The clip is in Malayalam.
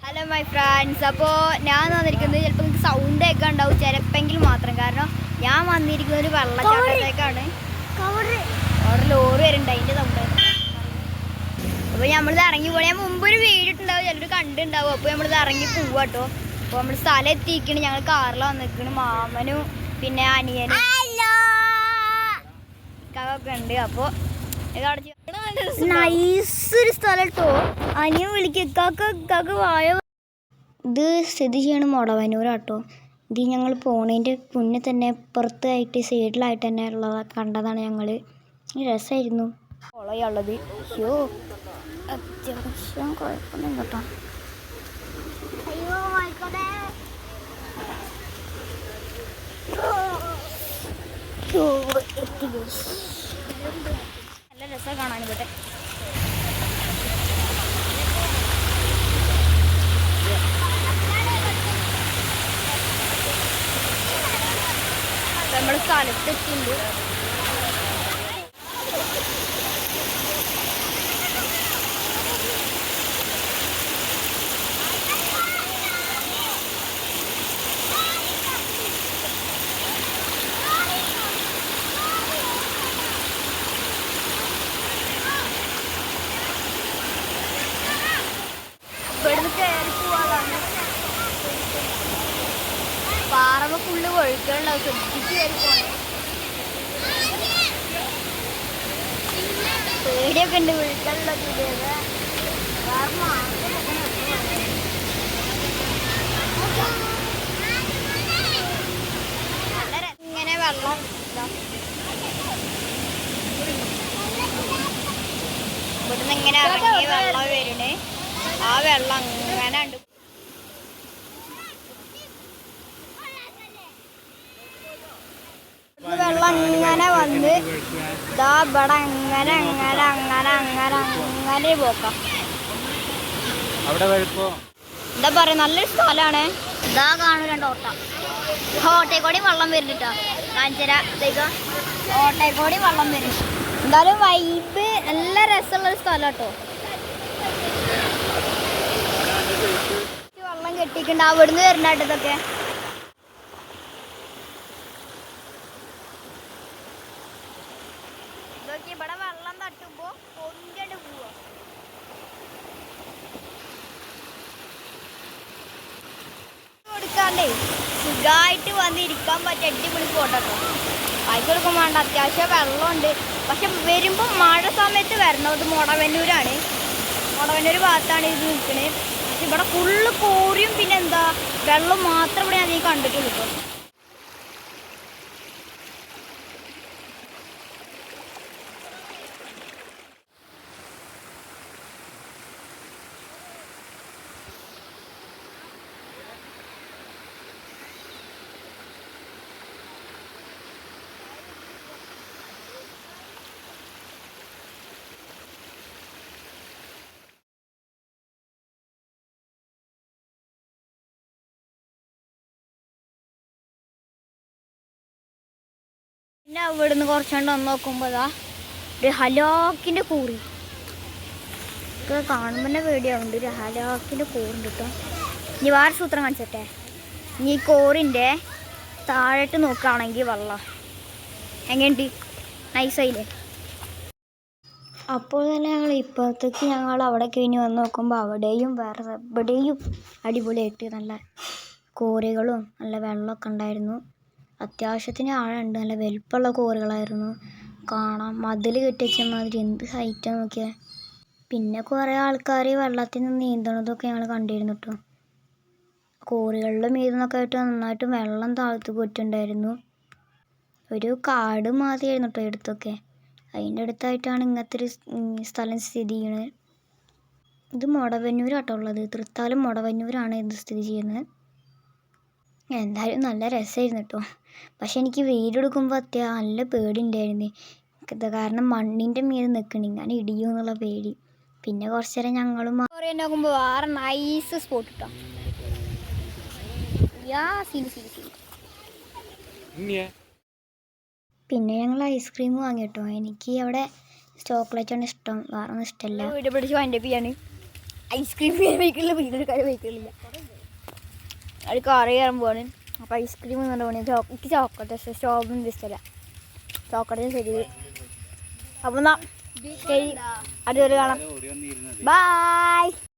ഹലോ മൈ ഫ്രണ്ട്സ്, അപ്പോൾ ഞാൻ വന്നിരിക്കുന്നത് ചിലപ്പോൾ നിങ്ങൾക്ക് സൗണ്ട് ഒക്കെ ഉണ്ടാവും ചിലപ്പെങ്കിൽ മാത്രം. കാരണം ഞാൻ വന്നിരിക്കുന്നത് ഒരു വെള്ളച്ചാട്ടത്തേക്കാണ്. അവിടെ ലോറി വരുന്നുണ്ട്, അതിൻ്റെ സൗണ്ട്. അപ്പോൾ നമ്മളിത് ഇറങ്ങി പോകണം. ഞാൻ മുമ്പ് ഒരു വീഡിയോ ഇട്ടുണ്ടാവും, ചിലർ കണ്ടുണ്ടാവും. അപ്പോൾ നമ്മളിത് ഇറങ്ങി പോവാ കേട്ടോ. അപ്പോൾ നമ്മൾ സ്ഥലം എത്തിക്കണം. ഞങ്ങൾ കാറിലാണ് വന്നിരിക്കണം. മാമനും പിന്നെ അനിയനും ഒക്കെ ഉണ്ട്. അപ്പോൾ നൈസൊരു സ്ഥലം കേട്ടോ. അനിയൻ വിളിക്കാക്ക വായ. ഇത് സ്ഥിതി ചെയ്യണ മൊടവന്നൂരാട്ടോ. ഇത് ഞങ്ങൾ പോണതിൻ്റെ മുന്നേ തന്നെ പുറത്തായിട്ട് സൈഡിലായിട്ട് തന്നെ ഉള്ളത് കണ്ടതാണ് ഞങ്ങൾ. രസമായിരുന്നു കുളയുള്ളത്. അയ്യോ അത്യാവശ്യം കുഴപ്പമൊന്നും കേട്ടോ. നല്ല രസം കാണാൻ ഇവിടെ. നമ്മൾ സ്ഥലത്തെത്തിണ്ട്. ഇവിടുന്ന് കയറി പോവാതാണ്. പാറമ ഫുള്ള് ഒഴുക്കുണ്ടാവും, ശ്രദ്ധിച്ച് കയറി പോണേ. പേടിയൊക്കെ ഉണ്ട് ഒഴുക്കുള്ളത്. ഇങ്ങനെ വെള്ളം ഇവിടുന്ന് ഇങ്ങനെ ഇറങ്ങി വെള്ളം വരണേ. ആ വെള്ളം അങ്ങനെ ഉണ്ട്. വെള്ളം അങ്ങനെ വന്ന് ഇതാ ഇവിടെ അങ്ങനെ അങ്ങനെ അങ്ങനെ അങ്ങനെ അങ്ങനെ പോക്കാം. എന്താ പറയാ, നല്ലൊരു സ്ഥലമാണ്. ഇതാ കാണും രണ്ട് ഓട്ട. ഓട്ടയെക്കൂടി വെള്ളം വരുന്നുട്ടോ. കാഞ്ചര ഓട്ടയെക്കൂടി വെള്ളം വരും. എന്തായാലും വൈബ് നല്ല രസമുള്ളൊരു സ്ഥലം കേട്ടോ. വെള്ളം കെട്ടിക്കണ്ട അവിടുന്ന് വരുന്നുണ്ട് ഇതൊക്കെ. ഇവിടെ വെള്ളം തട്ടുമ്പോ പൊങ്കണ്ട് പോവാ. കൊടുക്കാണ്ടേ സുഖമായിട്ട് വന്നിരിക്കാൻ പറ്റിയ അടിപൊളി സ്പോട്ടോ. വായിക്ക് കൊടുക്കാൻ വേണ്ട, അത്യാവശ്യം വെള്ളമുണ്ട്. പക്ഷെ വരുമ്പോ മഴ സമയത്ത് വരണം. ഇത് മൊടവന്നൂരാണ്, മൊടവന്നൂർ ഭാഗത്താണ് ഇത് നിൽക്കുന്നത്. പക്ഷെ ഇവിടെ ഫുള്ള് കോറിയും പിന്നെ എന്താ വെള്ളം മാത്രം ഇവിടെ ഞാൻ കണ്ടിട്ടുള്ളൂ ഇപ്പോൾ. പിന്നെ ഇവിടുന്ന് കുറച്ചുകൊണ്ട് വന്ന് നോക്കുമ്പോൾ ഒരു ഹലാക്കിൻ്റെ കൂറി ഒക്കെ കാണുമ്പോൾ തന്നെ പേടിയാവുന്നുണ്ട്. ഒരു ഹലാക്കിൻ്റെ കൂറുണ്ട് കേട്ടോ. ഇനി വേറെ സൂത്രം കാണിച്ചട്ടെ. ഇനി ഈ കോറിൻ്റെ താഴോട്ട് നോക്കുകയാണെങ്കിൽ വെള്ളം എങ്ങനെയുണ്ട്, നൈസായില്ലേ. അപ്പോൾ തന്നെ ഞങ്ങൾ ഇപ്പോഴത്തേക്ക് ഞങ്ങൾ അവിടെ കഴിഞ്ഞ് വന്ന് നോക്കുമ്പോൾ അവിടെയും വേറെ എവിടെയും അടിപൊളിയായിട്ട് നല്ല കോറികളും നല്ല വെള്ളമൊക്കെ ഉണ്ടായിരുന്നു. അത്യാവശ്യത്തിന് ആഴമുണ്ട്, നല്ല വലുപ്പമുള്ള കോറികളായിരുന്നു. കാണാം മതിൽ കെട്ടിവെച്ച മാതിരി എന്ത് ഹൈറ്റാണ് നോക്കിയാൽ. പിന്നെ കുറേ ആൾക്കാർ വെള്ളത്തിൽ നിന്ന് നീന്തണതൊക്കെ ഞങ്ങൾ കണ്ടിരുന്നു കേട്ടോ. കോറികളിലും മീതെന്നൊക്കെ ആയിട്ട് നന്നായിട്ട് വെള്ളം താഴ്ത്തു പോയിട്ടുണ്ടായിരുന്നു. ഒരു കാട് മാതിരിയായിരുന്നു കേട്ടോ എടുത്തൊക്കെ. അതിൻ്റെ അടുത്തായിട്ടാണ് ഇങ്ങനത്തെ ഒരു സ്ഥലം സ്ഥിതി ചെയ്യുന്നത്. ഇത് മൊടവന്നൂരാട്ടോ ഉള്ളത്. തൃത്താലം മൊടവന്നൂരാണ് ഇത് സ്ഥിതി ചെയ്യുന്നത്. എന്തായാലും നല്ല രസമായിരുന്നു കേട്ടോ. പക്ഷെ എനിക്ക് വെയിലെടുക്കുമ്പോൾ നല്ല പേടി ഉണ്ടായിരുന്നു. കാരണം മണ്ണിൻ്റെ മീതെ നിൽക്കണേ ഞാൻ ഇടിയും എന്നുള്ള പേടി. പിന്നെ കുറച്ച് നേരം ഞങ്ങളും നോക്കുമ്പോൾ വേറെ നൈസ് സ്പോട്ട് കേട്ടോ. പിന്നെ ഞങ്ങൾ ഐസ്ക്രീം വാങ്ങി കേട്ടോ. എനിക്ക് അവിടെ ചോക്ലേറ്റാണ് ഇഷ്ടം, വേറെ ഒന്നും ഇഷ്ടമല്ല. വീഡിയോ പിടിച്ച് വൈൻഡപ്പ് ചെയ്യാണ്. ഐസ്ക്രീം വയ്ക്കുന്നില്ല, വീട്ടിൽ കാര്യം വയ്ക്കുന്നില്ല. അത് കറി കയറാൻ പോവാണ്. അപ്പോൾ ഐസ്ക്രീം എന്ന് പറഞ്ഞാൽ എനിക്ക് ചോക്കോട്ട് സ്ട്രോബെറി ഇഷ്ടമല്ല. ചോക്കോട്ടിന് ശരി. അപ്പോൾ എന്നാൽ ശരി, അടുത്തൊരു കാണാം. ബൈ.